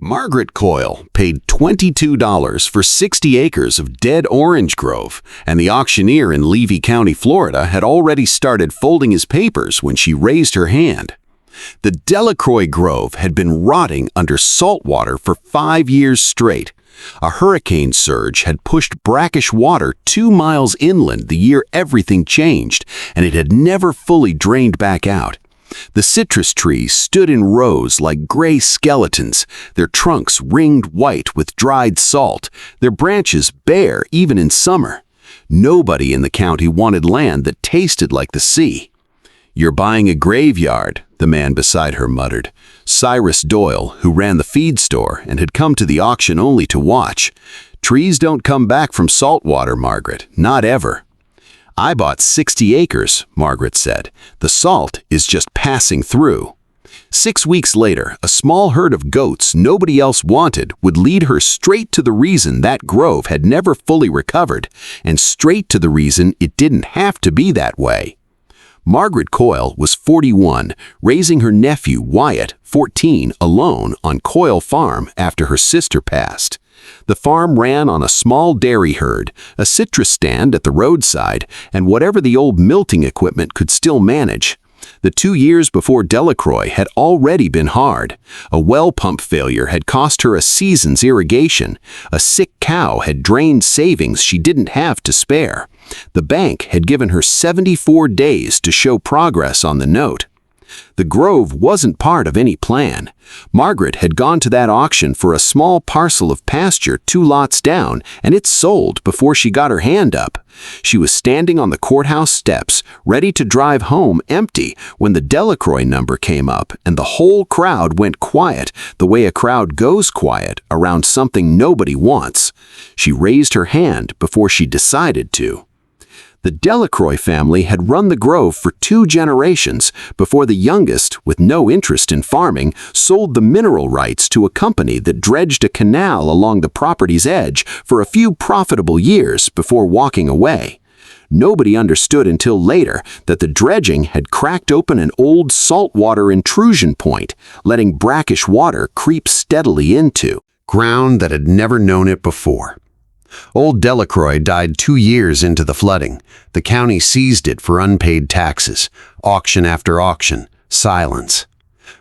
Margaret Coyle paid $22 for 60 acres of dead orange grove, and the auctioneer in Levy County, Florida, had already started folding his papers when she raised her hand. The Delacroix Grove had been rotting under salt water for 5 years straight. A hurricane surge had pushed brackish water 2 miles inland the year everything changed, and it had never fully drained back out. The citrus trees stood in rows like gray skeletons, their trunks ringed white with dried salt, their branches bare even in summer. Nobody in the county wanted land that tasted like the sea. "You're buying a graveyard," the man beside her muttered. Cyrus Doyle, who ran the feed store and had come to the auction only to watch. "Trees don't come back from salt water, Margaret, not ever." "I bought 60 acres, Margaret said. "The salt is just passing through." 6 weeks later, a small herd of goats nobody else wanted would lead her straight to the reason that grove had never fully recovered, and straight to the reason it didn't have to be that way. Margaret Coyle was 41, raising her nephew Wyatt, 14, alone on Coyle Farm after her sister passed. The farm ran on a small dairy herd, a citrus stand at the roadside, and whatever the old milting equipment could still manage. The 2 years before Delacroix had already been hard. A well pump failure had cost her a season's irrigation. A sick cow had drained savings she didn't have to spare. The bank had given her 74 days to show progress on the note. The grove wasn't part of any plan. Margaret had gone to that auction for a small parcel of pasture 2 lots down, and it sold before she got her hand up. She was standing on the courthouse steps, ready to drive home empty, when the Delacroix number came up, and the whole crowd went quiet, the way a crowd goes quiet around something nobody wants. She raised her hand before she decided to. The Delacroix family had run the grove for 2 generations before the youngest, with no interest in farming, sold the mineral rights to a company that dredged a canal along the property's edge for a few profitable years before walking away. Nobody understood until later that the dredging had cracked open an old saltwater intrusion point, letting brackish water creep steadily into ground that had never known it before. Old Delacroix died 2 years into the flooding. The county seized it for unpaid taxes. Auction after auction. Silence.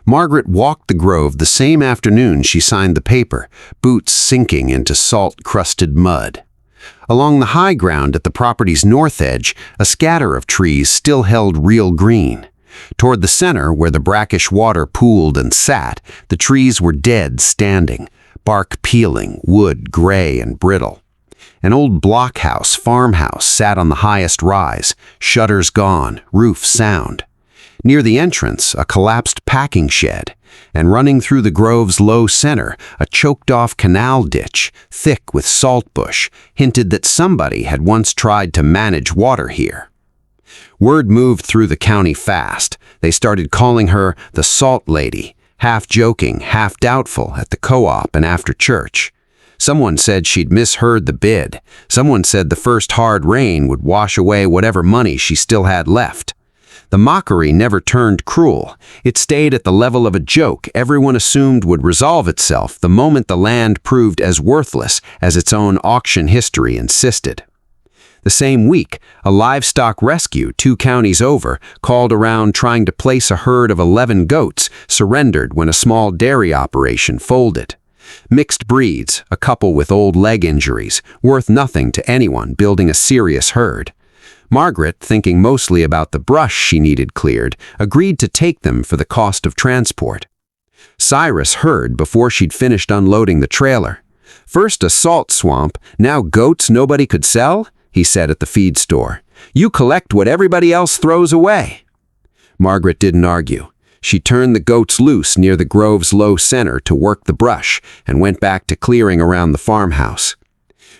Margaret walked the grove the same afternoon she signed the paper, boots sinking into salt-crusted mud. Along the high ground at the property's north edge, a scatter of trees still held real green. Toward the center, where the brackish water pooled and sat, the trees were dead standing, bark peeling, wood gray and brittle. An old blockhouse farmhouse sat on the highest rise, shutters gone, roof sound. Near the entrance, a collapsed packing shed, and running through the grove's low center, a choked-off canal ditch, thick with saltbush, hinted that somebody had once tried to manage water here. Word moved through the county fast. They started calling her the Salt Lady, half joking, half doubtful, at the co-op and after church. Someone said she'd misheard the bid. Someone said the first hard rain would wash away whatever money she still had left. The mockery never turned cruel. It stayed at the level of a joke everyone assumed would resolve itself the moment the land proved as worthless as its own auction history insisted. The same week, a livestock rescue 2 counties over, called around trying to place a herd of 11 goats, surrendered when a small dairy operation folded. Mixed breeds, a couple with old leg injuries, worth nothing to anyone building a serious herd. Margaret, thinking mostly about the brush she needed cleared, agreed to take them for the cost of transport. Cyrus heard before she'd finished unloading the trailer. "First a salt swamp, now goats nobody could sell?" he said at the feed store. "You collect what everybody else throws away." Margaret didn't argue. She turned the goats loose near the grove's low center to work the brush and went back to clearing around the farmhouse.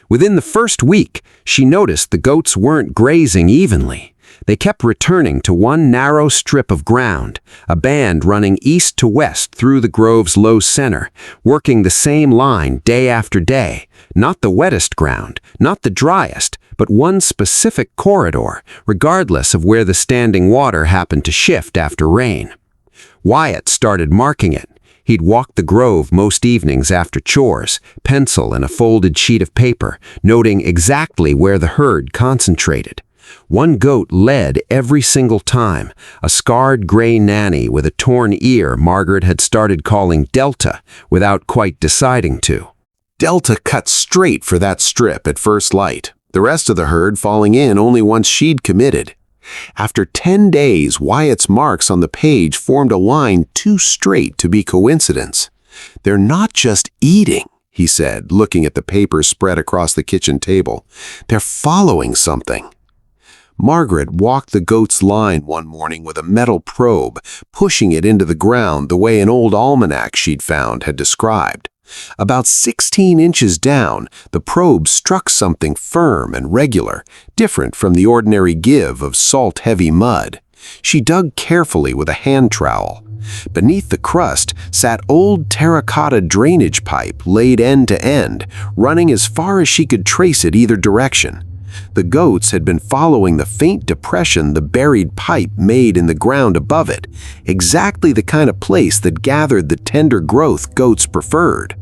Within the first week, she noticed the goats weren't grazing evenly. They kept returning to one narrow strip of ground, a band running east to west through the grove's low center, working the same line day after day, not the wettest ground, not the driest, but one specific corridor, regardless of where the standing water happened to shift after rain. Wyatt started marking it. He'd walk the grove most evenings after chores, pencil and a folded sheet of paper, noting exactly where the herd concentrated. One goat led every single time, a scarred gray nanny with a torn ear Margaret had started calling Delta without quite deciding to. Delta cut straight for that strip at first light, the rest of the herd falling in only once she'd committed. After 10 days, Wyatt's marks on the page formed a line too straight to be coincidence. "They're not just eating," he said, looking at the paper spread across the kitchen table. "They're following something." Margaret walked the goat's line one morning with a metal probe, pushing it into the ground the way an old almanac she'd found had described. About 16 inches down, the probe struck something firm and regular, different from the ordinary give of salt-heavy mud. She dug carefully with a hand trowel. Beneath the crust sat old terracotta drainage pipe laid end to end, running as far as she could trace it either direction. The goats had been following the faint depression the buried pipe made in the ground above it, exactly the kind of place that gathered the tender growth goats preferred.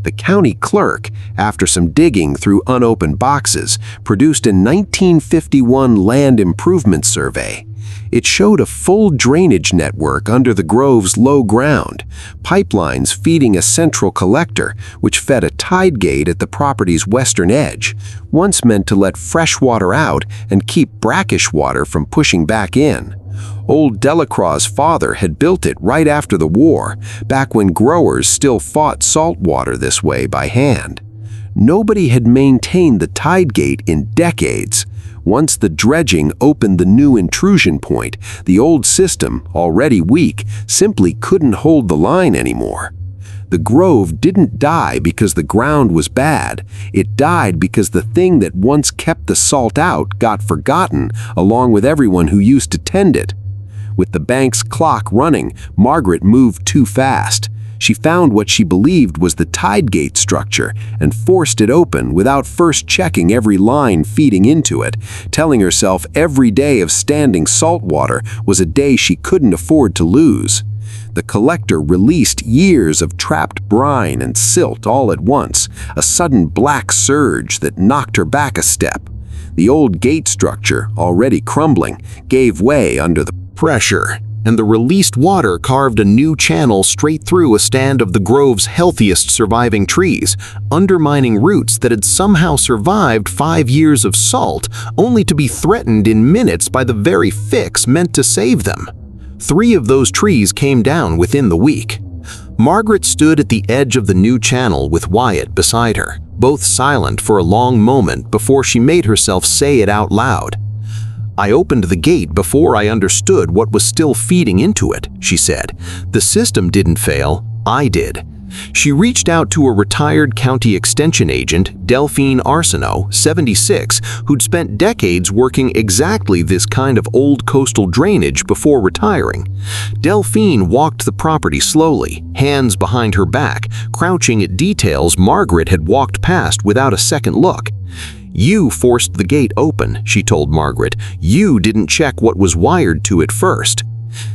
The county clerk, after some digging through unopened boxes, produced a 1951 land improvement survey. It showed a full drainage network under the grove's low ground, pipelines feeding a central collector, which fed a tide gate at the property's western edge, once meant to let fresh water out and keep brackish water from pushing back in. Old Delacroix's father had built it right after the war, back when growers still fought salt water this way by hand. Nobody had maintained the tide gate in decades. Once the dredging opened the new intrusion point, the old system, already weak, simply couldn't hold the line anymore. The grove didn't die because the ground was bad. It died because the thing that once kept the salt out got forgotten, along with everyone who used to tend it. With the bank's clock running, Margaret moved too fast. She found what she believed was the tide gate structure and forced it open without first checking every line feeding into it, telling herself every day of standing salt water was a day she couldn't afford to lose. The collector released years of trapped brine and silt all at once, a sudden black surge that knocked her back a step. The old gate structure, already crumbling, gave way under the pressure, and the released water carved a new channel straight through a stand of the grove's healthiest surviving trees, undermining roots that had somehow survived 5 years of salt, only to be threatened in minutes by the very fix meant to save them. 3 of those trees came down within the week. Margaret stood at the edge of the new channel with Wyatt beside her, both silent for a long moment before she made herself say it out loud. "I opened the gate before I understood what was still feeding into it," she said. "The system didn't fail, I did." She reached out to a retired county extension agent, Delphine Arsenault, 76, who'd spent decades working exactly this kind of old coastal drainage before retiring. Delphine walked the property slowly, hands behind her back, crouching at details Margaret had walked past without a second look. "You forced the gate open," she told Margaret. "You didn't check what was wired to it first."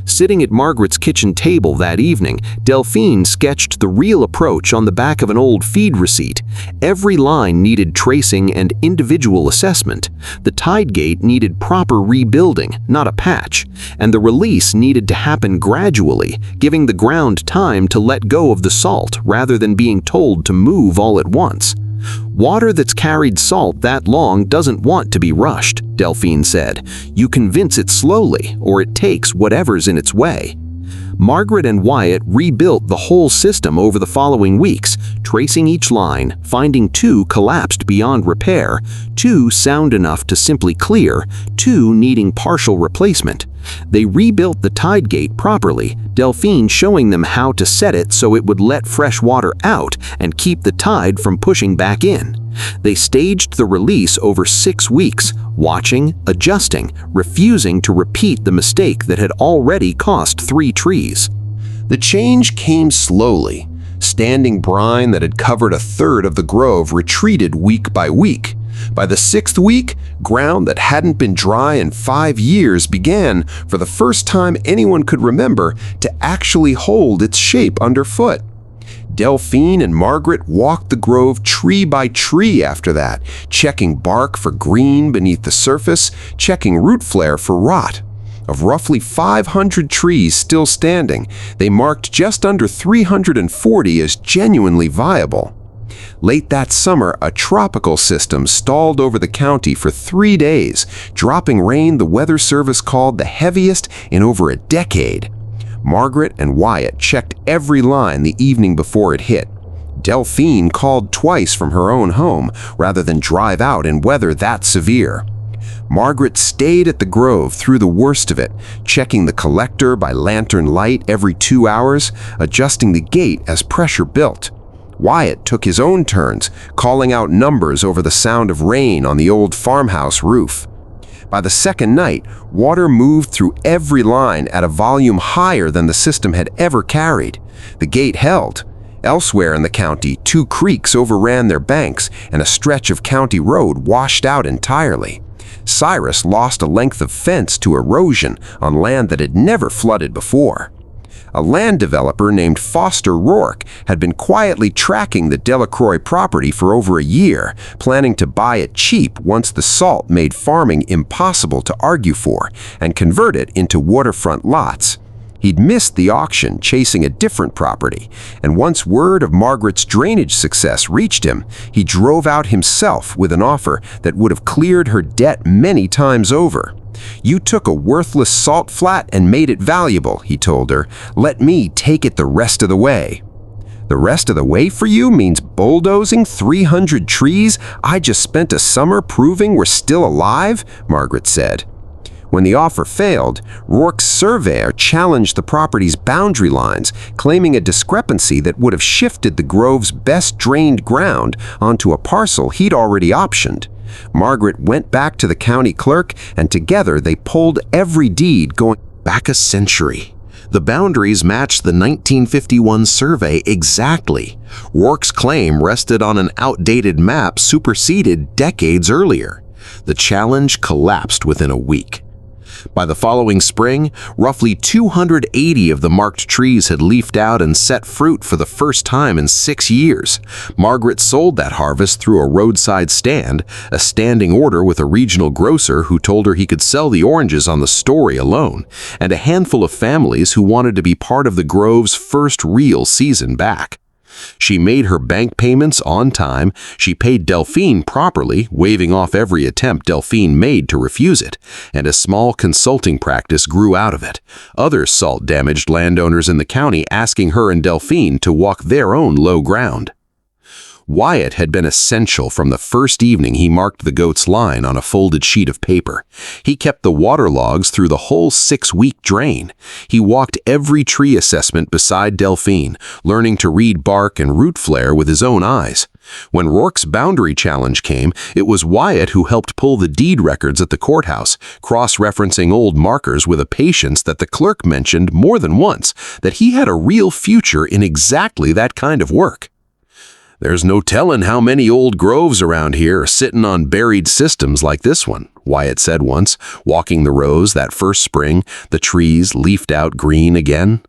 Sitting at Margaret's kitchen table that evening, Delphine sketched the real approach on the back of an old feed receipt. Every line needed tracing and individual assessment. The tide gate needed proper rebuilding, not a patch, and the release needed to happen gradually, giving the ground time to let go of the salt rather than being told to move all at once. "Water that's carried salt that long doesn't want to be rushed," Delphine said. "You convince it slowly, or it takes whatever's in its way." Margaret and Wyatt rebuilt the whole system over the following weeks, tracing each line, finding 2 collapsed beyond repair, 2 sound enough to simply clear, 2 needing partial replacement. They rebuilt the tide gate properly, Delphine showing them how to set it so it would let fresh water out and keep the tide from pushing back in. They staged the release over 6 weeks, watching, adjusting, refusing to repeat the mistake that had already cost 3 trees. The change came slowly. Standing brine that had covered a third of the grove retreated week by week. By the 6th week, ground that hadn't been dry in 5 years began, for the first time anyone could remember, to actually hold its shape underfoot. Delphine and Margaret walked the grove tree by tree after that, checking bark for green beneath the surface, checking root flare for rot. Of roughly 500 trees still standing, they marked just under 340 as genuinely viable. Late that summer, a tropical system stalled over the county for 3 days, dropping rain the Weather Service called the heaviest in over a decade. Margaret and Wyatt checked every line the evening before it hit. Delphine called twice from her own home rather than drive out in weather that severe. Margaret stayed at the grove through the worst of it, checking the collector by lantern light every 2 hours, adjusting the gate as pressure built. Wyatt took his own turns, calling out numbers over the sound of rain on the old farmhouse roof. By the second night, water moved through every line at a volume higher than the system had ever carried. The gate held. Elsewhere in the county, 2 creeks overran their banks, and a stretch of county road washed out entirely. Cyrus lost a length of fence to erosion on land that had never flooded before. A land developer named Foster Rourke had been quietly tracking the Delacroix property for over a year, planning to buy it cheap once the salt made farming impossible to argue for, and convert it into waterfront lots. He'd missed the auction chasing a different property, and once word of Margaret's drainage success reached him, he drove out himself with an offer that would have cleared her debt many times over. "You took a worthless salt flat and made it valuable," he told her. "Let me take it the rest of the way." "The rest of the way for you means bulldozing 300 trees I just spent a summer proving were still alive?" Margaret said. When the offer failed, Rourke's surveyor challenged the property's boundary lines, claiming a discrepancy that would have shifted the grove's best drained ground onto a parcel he'd already optioned. Margaret went back to the county clerk, and together they pulled every deed going back a century. The boundaries matched the 1951 survey exactly. Rourke's claim rested on an outdated map superseded decades earlier. The challenge collapsed within a week. By the following spring, roughly 280 of the marked trees had leafed out and set fruit for the first time in 6 years. Margaret sold that harvest through a roadside stand, a standing order with a regional grocer who told her he could sell the oranges on the story alone, and a handful of families who wanted to be part of the grove's first real season back. She made her bank payments on time, she paid Delphine properly, waving off every attempt Delphine made to refuse it, and a small consulting practice grew out of it, other salt-damaged landowners in the county asking her and Delphine to walk their own low ground. Wyatt had been essential from the first evening he marked the goat's line on a folded sheet of paper. He kept the water logs through the whole 6-week drain. He walked every tree assessment beside Delphine, learning to read bark and root flare with his own eyes. When Rourke's boundary challenge came, it was Wyatt who helped pull the deed records at the courthouse, cross-referencing old markers with a patience that the clerk mentioned more than once, that he had a real future in exactly that kind of work. "There's no telling how many old groves around here are sitting on buried systems like this one," Wyatt said once, walking the rows that first spring, the trees leafed out green again.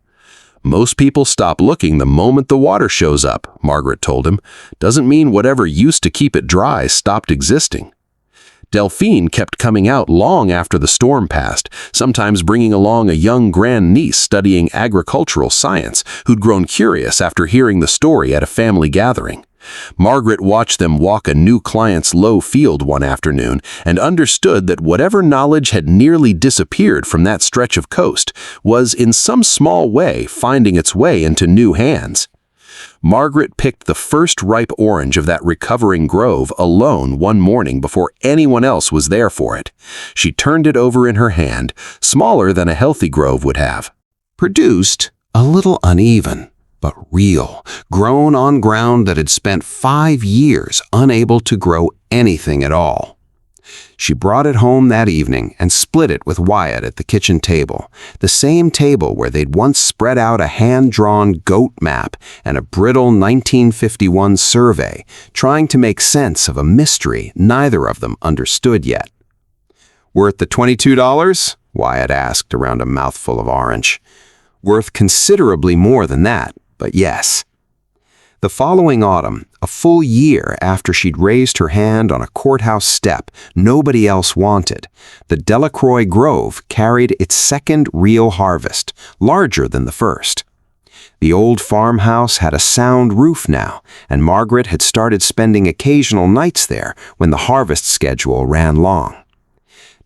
"Most people stop looking the moment the water shows up," Margaret told him. "Doesn't mean whatever used to keep it dry stopped existing." Delphine kept coming out long after the storm passed, sometimes bringing along a young grandniece studying agricultural science who'd grown curious after hearing the story at a family gathering. Margaret watched them walk a new client's low field one afternoon and understood that whatever knowledge had nearly disappeared from that stretch of coast was in some small way finding its way into new hands. Margaret picked the first ripe orange of that recovering grove alone one morning before anyone else was there for it. She turned it over in her hand, smaller than a healthy grove would have. Produced, a little uneven, but real, grown on ground that had spent 5 years unable to grow anything at all. She brought it home that evening and split it with Wyatt at the kitchen table, the same table where they'd once spread out a hand-drawn goat map and a brittle 1951 survey, trying to make sense of a mystery neither of them understood yet. "Worth the $22? Wyatt asked around a mouthful of orange. "Worth considerably more than that, but yes." The following autumn, a full year after she'd raised her hand on a courthouse step nobody else wanted, the Delacroix Grove carried its second real harvest, larger than the first. The old farmhouse had a sound roof now, and Margaret had started spending occasional nights there when the harvest schedule ran long.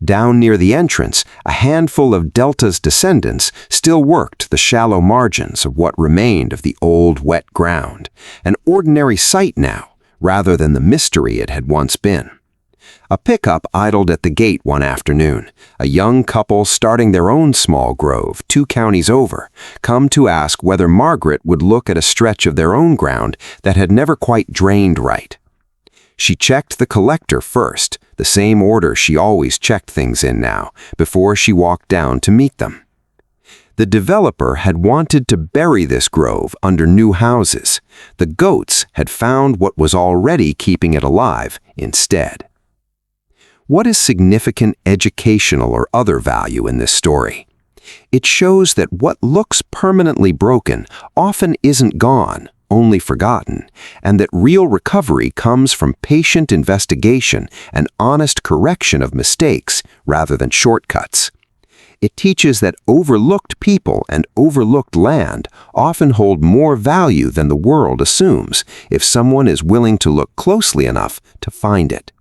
Down near the entrance, a handful of Delta's descendants still worked the shallow margins of what remained of the old wet ground, an ordinary sight now, rather than the mystery it had once been. A pickup idled at the gate one afternoon, a young couple starting their own small grove 2 counties over, come to ask whether Margaret would look at a stretch of their own ground that had never quite drained right. She checked the collector first, the same order she always checked things in now, before she walked down to meet them. The developer had wanted to bury this grove under new houses. The goats had found what was already keeping it alive instead. What is significant educational or other value in this story? It shows that what looks permanently broken often isn't gone, only forgotten, and that real recovery comes from patient investigation and honest correction of mistakes rather than shortcuts. It teaches that overlooked people and overlooked land often hold more value than the world assumes if someone is willing to look closely enough to find it.